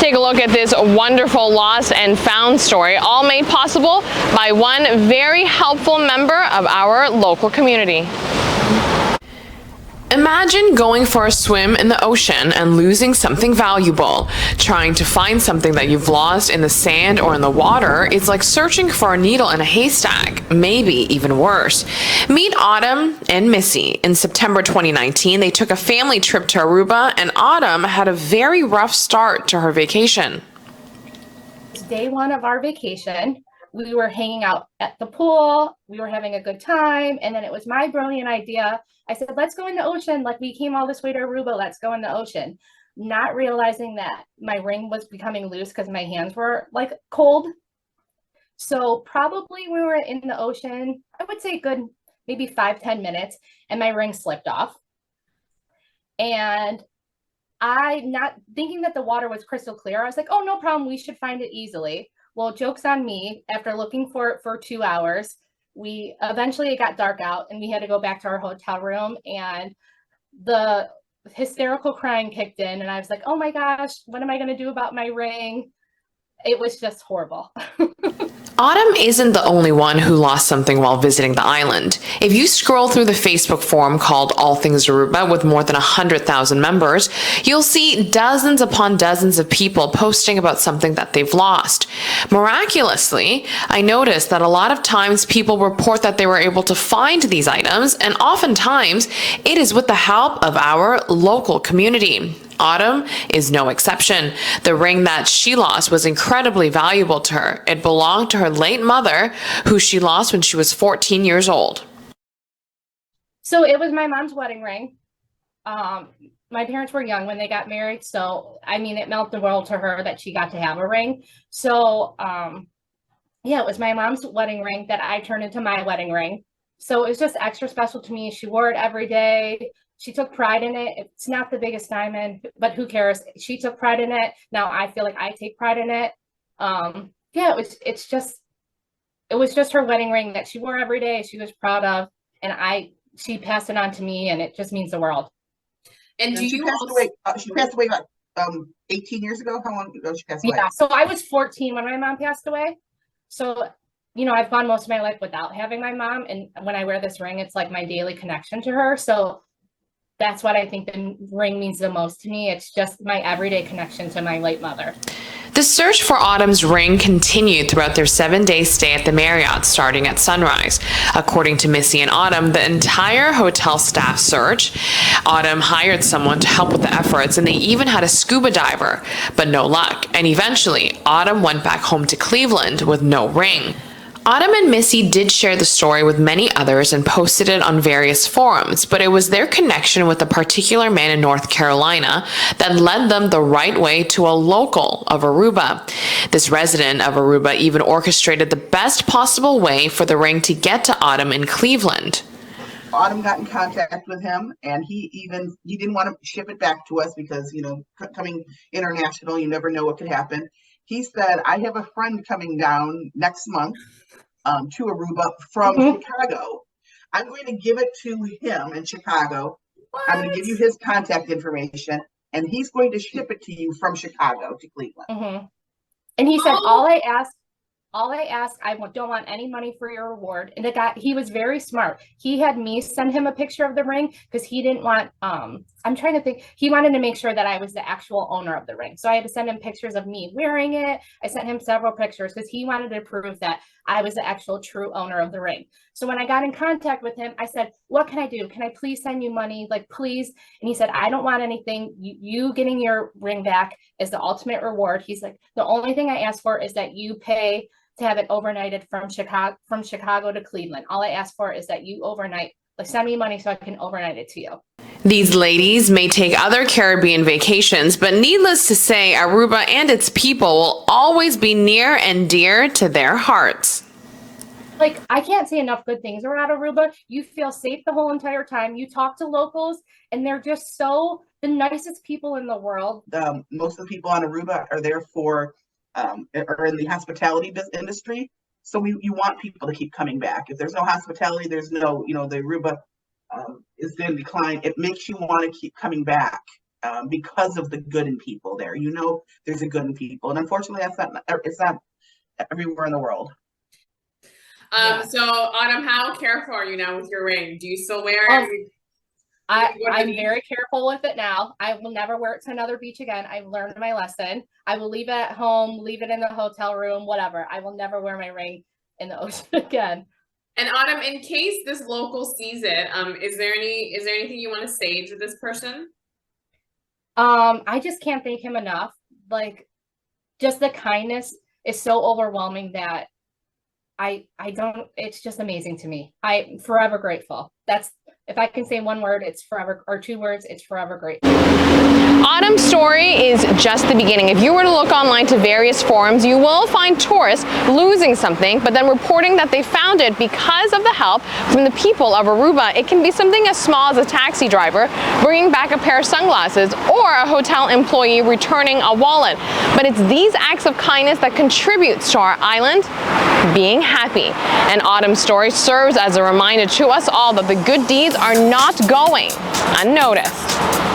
take a look at this wonderful lost and found story, all made possible by one very helpful member of our local community. Imagine going for a swim in the ocean and losing something valuable. Trying to find something that you've lost in the sand or in the water is like searching for a needle in a haystack, maybe even worse. Meet Autumn and Missy. In September 2019, they took a family trip to Aruba, and Autumn had a very rough start to her vacation. Day one of our vacation, we were hanging out at the pool, we were having a good time, and then it was my brilliant idea. I said, let's go in the ocean. Like, we came all this way to Aruba, let's go in the ocean. Not realizing that my ring was becoming loose because my hands were like cold. So probably we were in the ocean, I would say good, maybe 5-10 minutes, and my ring slipped off. And I, not thinking that the water was crystal clear, I was like, oh, no problem, we should find it easily. Well, joke's on me. After looking for it for 2 hours, it got dark out and we had to go back to our hotel room, and the hysterical crying kicked in, and I was like, oh my gosh, what am I going to do about my ring? It was just horrible. Autumn isn't the only one who lost something while visiting the island. If you scroll through the Facebook forum called All Things Aruba with more than 100,000 members, you'll see dozens upon dozens of people posting about something that they've lost. Miraculously, I noticed that a lot of times people report that they were able to find these items, and oftentimes it is with the help of our local community. Autumn is no exception. The ring that she lost was incredibly valuable to her. It belonged to her late mother, who she lost when she was 14 years old. So it was my mom's wedding ring. My parents were young when they got married, so I mean, it meant the world to her that she got to have a ring. So yeah, it was my mom's wedding ring that I turned into my wedding ring. So it was just extra special to me. She wore it every day. She took pride in it. It's not the biggest diamond, but who cares? She took pride in it. Now I feel like I take pride in it. Yeah, it was just her wedding ring that she wore every day. She was proud of, and she passed it on to me, and it just means the world. And she passed away about 18 years ago. How long ago she passed away? Yeah, so I was 14 when my mom passed away. So, you know, I've gone most of my life without having my mom, and when I wear this ring, it's like my daily connection to her. So that's what I think the ring means the most to me. It's just my everyday connection to my late mother. The search for Autumn's ring continued throughout their 7-day stay at the Marriott, starting at sunrise. According to Missy and Autumn, the entire hotel staff searched. Autumn hired someone to help with the efforts, and they even had a scuba diver, but no luck. And eventually, Autumn went back home to Cleveland with no ring. Autumn and Missy did share the story with many others and posted it on various forums, but it was their connection with a particular man in North Carolina that led them the right way to a local of Aruba. This resident of Aruba even orchestrated the best possible way for the ring to get to Autumn in Cleveland. Autumn got in contact with him, and he didn't want to ship it back to us because, you know, coming international, you never know what could happen. He said, I have a friend coming down next month to Aruba from Chicago. I'm going to give it to him in Chicago. What? I'm going to give you his contact information, and he's going to ship it to you from Chicago to Cleveland. And he said, all I ask, I don't want any money for your reward. And the guy, he was very smart. He had me send him a picture of the ring because he didn't want, I'm trying to think, he wanted to make sure that I was the actual owner of the ring. So I had to send him pictures of me wearing it. I sent him several pictures because he wanted to prove that I was the actual true owner of the ring. So when I got in contact with him, I said, what can I do? Can I please send you money? Like, please. And he said, I don't want anything. You getting your ring back is the ultimate reward. He's like, the only thing I ask for is that you pay to have it overnighted from Chicago to Cleveland. All I ask for is that you overnight, like, send me money so I can overnight it to you. These ladies may take other Caribbean vacations, but needless to say, Aruba and its people will always be near and dear to their hearts. Like, I can't say enough good things about Aruba. You feel safe the whole entire time. You talk to locals, and they're just the nicest people in the world. Most of the people on Aruba are there are in the hospitality industry. So you want people to keep coming back. If there's no hospitality, there's no, the Aruba is in decline. It makes you want to keep coming back. because of the good in people there. You know, there's a good in people, and unfortunately, it's not everywhere in the world. So Autumn, how careful are you now with your ring? Do you still wear it? I'm very careful with it now. I will never wear it to another beach again. I've learned my lesson. I will leave it at home, leave it in the hotel room, whatever. I will never wear my ring in the ocean again. And Autumn, in case this local sees it, is there anything you want to say to this person? I just can't thank him enough. Like, just the kindness is so overwhelming that I don't, it's just amazing to me. I'm forever grateful. That's, if I can say one word, it's forever, or two words, it's forever grateful. Autumn's story is just the beginning. If you were to look online to various forums, you will find tourists losing something, but then reporting that they found it because of the help from the people of Aruba. It can be something as small as a taxi driver bringing back a pair of sunglasses, or a hotel employee returning a wallet. But it's these acts of kindness that contributes to our island being happy. And Autumn's story serves as a reminder to us all that the good deeds are not going unnoticed.